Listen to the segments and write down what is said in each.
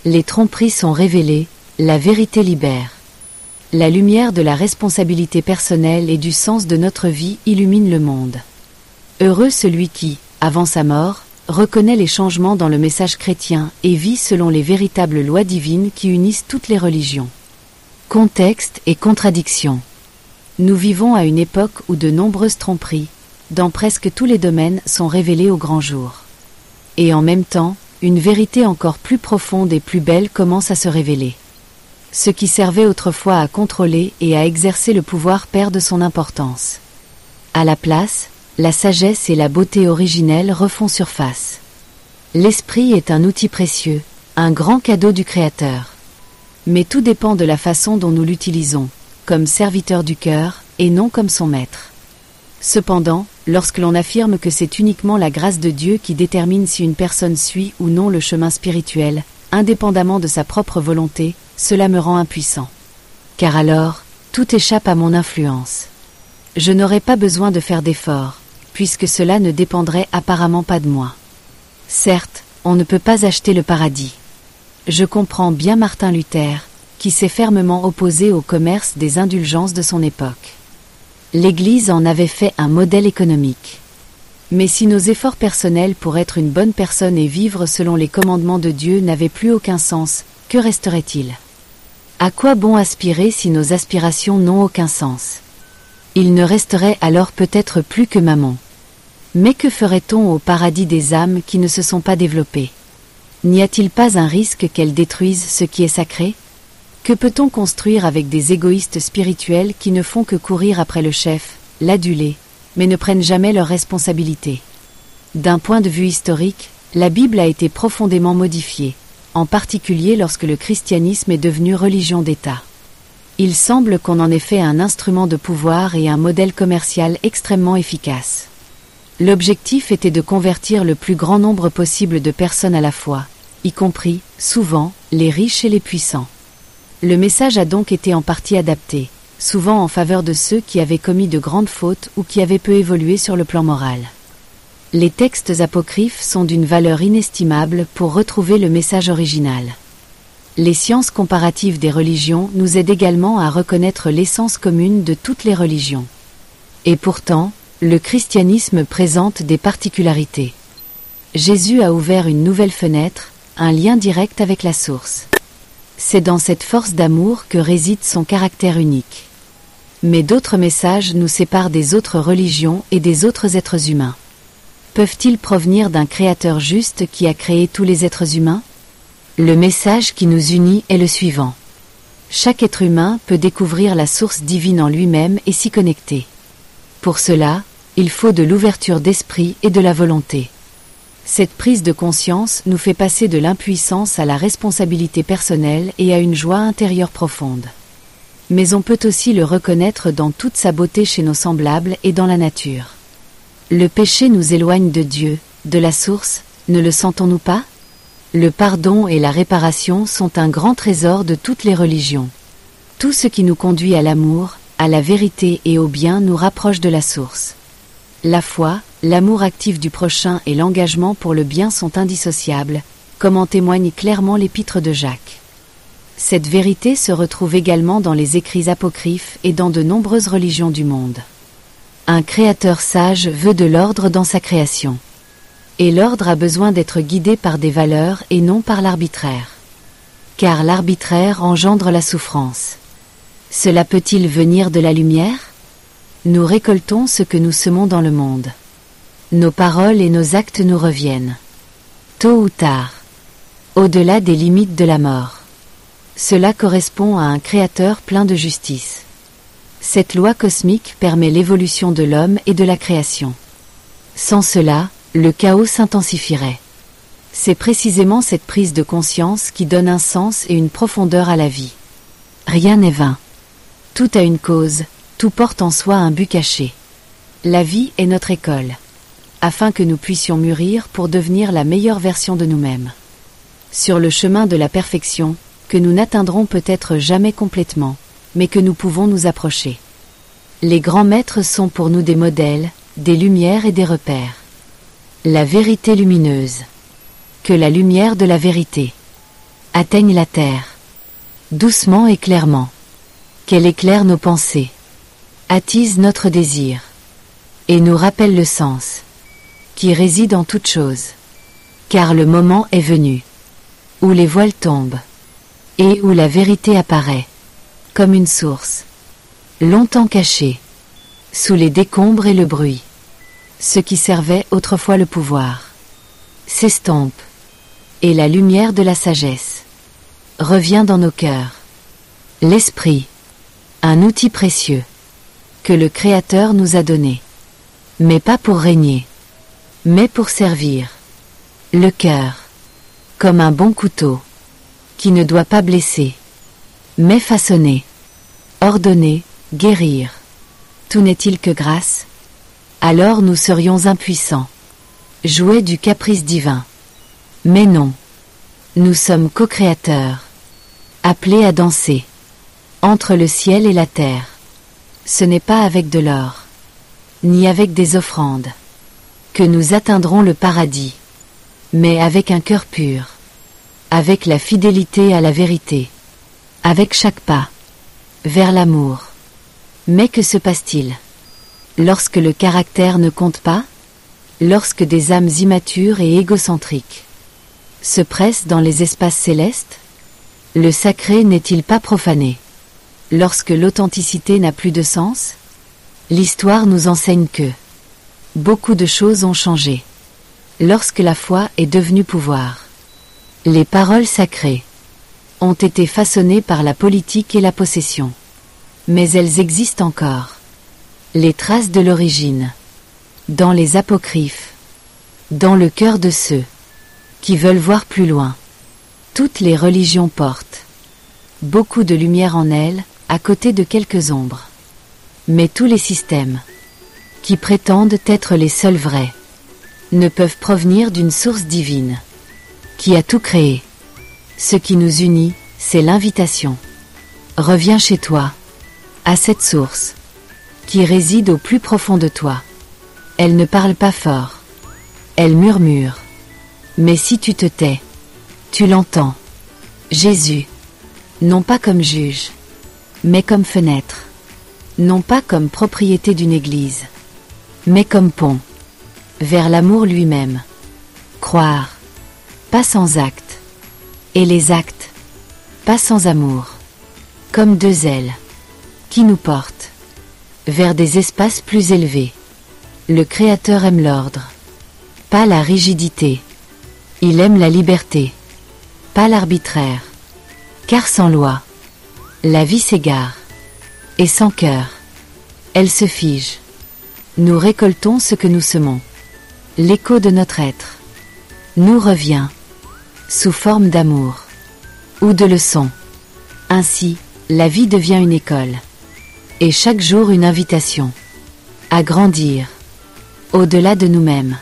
Les tromperies sont révélées, la vérité libère. La lumière de la responsabilité personnelle et du sens de notre vie illumine le monde. Heureux celui qui, avant sa mort, reconnaît les changements dans le message chrétien et vit selon les véritables lois divines qui unissent toutes les religions. Contexte et contradiction. Nous vivons à une époque où de nombreuses tromperies, dans presque tous les domaines, sont révélées au grand jour. Et en même temps, une vérité encore plus profonde et plus belle commence à se révéler. Ce qui servait autrefois à contrôler et à exercer le pouvoir perd de son importance. À la place, la sagesse et la beauté originelle refont surface. L'esprit est un outil précieux, un grand cadeau du Créateur. Mais tout dépend de la façon dont nous l'utilisons, comme serviteur du cœur, et non comme son maître. Cependant, lorsque l'on affirme que c'est uniquement la grâce de Dieu qui détermine si une personne suit ou non le chemin spirituel, indépendamment de sa propre volonté, cela me rend impuissant. Car alors, tout échappe à mon influence. Je n'aurais pas besoin de faire d'efforts, puisque cela ne dépendrait apparemment pas de moi. Certes, on ne peut pas acheter le paradis. Je comprends bien Martin Luther, qui s'est fermement opposé au commerce des indulgences de son époque. L'Église en avait fait un modèle économique. Mais si nos efforts personnels pour être une bonne personne et vivre selon les commandements de Dieu n'avaient plus aucun sens, que resterait-il? À quoi bon aspirer si nos aspirations n'ont aucun sens? Il ne resterait alors peut-être plus que Mammon. Mais que ferait-on au paradis des âmes qui ne se sont pas développées? N'y a-t-il pas un risque qu'elles détruisent ce qui est sacré? Que peut-on construire avec des égoïstes spirituels qui ne font que courir après le chef, l'aduler, mais ne prennent jamais leurs responsabilités? D'un point de vue historique, la Bible a été profondément modifiée, en particulier lorsque le christianisme est devenu religion d'État. Il semble qu'on en ait fait un instrument de pouvoir et un modèle commercial extrêmement efficace. L'objectif était de convertir le plus grand nombre possible de personnes à la foi, y compris, souvent, les riches et les puissants. Le message a donc été en partie adapté, souvent en faveur de ceux qui avaient commis de grandes fautes ou qui avaient peu évolué sur le plan moral. Les textes apocryphes sont d'une valeur inestimable pour retrouver le message original. Les sciences comparatives des religions nous aident également à reconnaître l'essence commune de toutes les religions. Et pourtant, le christianisme présente des particularités. Jésus a ouvert une nouvelle fenêtre, un lien direct avec la source. C'est dans cette force d'amour que réside son caractère unique. Mais d'autres messages nous séparent des autres religions et des autres êtres humains. Peuvent-ils provenir d'un Créateur juste qui a créé tous les êtres humains? Le message qui nous unit est le suivant. Chaque être humain peut découvrir la source divine en lui-même et s'y connecter. Pour cela, il faut de l'ouverture d'esprit et de la volonté. Cette prise de conscience nous fait passer de l'impuissance à la responsabilité personnelle et à une joie intérieure profonde. Mais on peut aussi le reconnaître dans toute sa beauté chez nos semblables et dans la nature. Le péché nous éloigne de Dieu, de la source, ne le sentons-nous pas? Le pardon et la réparation sont un grand trésor de toutes les religions. Tout ce qui nous conduit à l'amour, à la vérité et au bien nous rapproche de la source. La foi, l'amour actif du prochain et l'engagement pour le bien sont indissociables, comme en témoigne clairement l'épître de Jacques. Cette vérité se retrouve également dans les écrits apocryphes et dans de nombreuses religions du monde. Un créateur sage veut de l'ordre dans sa création. Et l'ordre a besoin d'être guidé par des valeurs et non par l'arbitraire. Car l'arbitraire engendre la souffrance. Cela peut-il venir de la lumière? Nous récoltons ce que nous semons dans le monde. Nos paroles et nos actes nous reviennent. Tôt ou tard. Au-delà des limites de la mort. Cela correspond à un Créateur plein de justice. Cette loi cosmique permet l'évolution de l'homme et de la création. Sans cela, le chaos s'intensifierait. C'est précisément cette prise de conscience qui donne un sens et une profondeur à la vie. Rien n'est vain. Tout a une cause, tout porte en soi un but caché. La vie est notre école, afin que nous puissions mûrir pour devenir la meilleure version de nous-mêmes. Sur le chemin de la perfection, que nous n'atteindrons peut-être jamais complètement, mais que nous pouvons nous approcher. Les grands maîtres sont pour nous des modèles, des lumières et des repères. La vérité lumineuse. Que la lumière de la vérité. atteigne la terre. Doucement et clairement. Qu'elle éclaire nos pensées. Attise notre désir. Et nous rappelle le sens. Qui réside en toute chose. Car le moment est venu. Où les voiles tombent. Et où la vérité apparaît. Comme une source. Longtemps cachée. Sous les décombres et le bruit. Ce qui servait autrefois le pouvoir. S'estompe. Et la lumière de la sagesse. Revient dans nos cœurs. L'esprit. Un outil précieux. Que le Créateur nous a donné. Mais pas pour régner. Mais pour servir. Le cœur. Comme un bon couteau. Qui ne doit pas blesser. Mais façonner. Ordonner, guérir. Tout n'est-il que grâce? Alors nous serions impuissants. Jouets du caprice divin. Mais non. Nous sommes co-créateurs. Appelés à danser. Entre le ciel et la terre. Ce n'est pas avec de l'or. Ni avec des offrandes. Que nous atteindrons le paradis. Mais avec un cœur pur. Avec la fidélité à la vérité. Avec chaque pas. Vers l'amour. Mais que se passe-t-il? Lorsque le caractère ne compte pas? Lorsque des âmes immatures et égocentriques se pressent dans les espaces célestes? Le sacré n'est-il pas profané? Lorsque l'authenticité n'a plus de sens? L'histoire nous enseigne que beaucoup de choses ont changé. Lorsque la foi est devenue pouvoir. Les paroles sacrées ont été façonnées par la politique et la possession. Mais elles existent encore. Les traces de l'origine. Dans les apocryphes. Dans le cœur de ceux qui veulent voir plus loin. Toutes les religions portent beaucoup de lumière en elles, à côté de quelques ombres. Mais tous les systèmes qui prétendent être les seuls vrais ne peuvent provenir d'une source divine qui a tout créé. Ce qui nous unit, c'est l'invitation. Reviens chez toi, à cette source qui réside au plus profond de toi. Elle ne parle pas fort. Elle murmure. Mais si tu te tais, tu l'entends. Jésus. Non pas comme juge, mais comme fenêtre. Non pas comme propriété d'une église, mais comme pont. Vers l'amour lui-même. Croire. Pas sans acte. Et les actes. Pas sans amour. Comme deux ailes. Qui nous portent. Vers des espaces plus élevés. Le Créateur aime l'ordre. Pas la rigidité. Il aime la liberté. Pas l'arbitraire. Car sans loi, la vie s'égare. Et sans cœur, elle se fige. Nous récoltons ce que nous semons. L'écho de notre être nous revient. Sous forme d'amour. Ou de leçons. Ainsi, la vie devient une école. Et chaque jour une invitation. À grandir. Au-delà de nous-mêmes.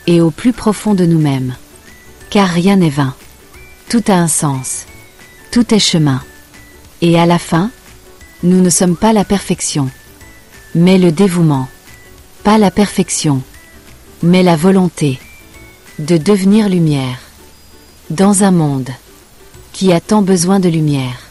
Et au plus profond de nous-mêmes. Car rien n'est vain. Tout a un sens. Tout est chemin. Et à la fin, nous ne sommes pas la perfection. Mais le dévouement. Pas la perfection. Mais la volonté. De devenir lumière. Dans un monde qui a tant besoin de lumière.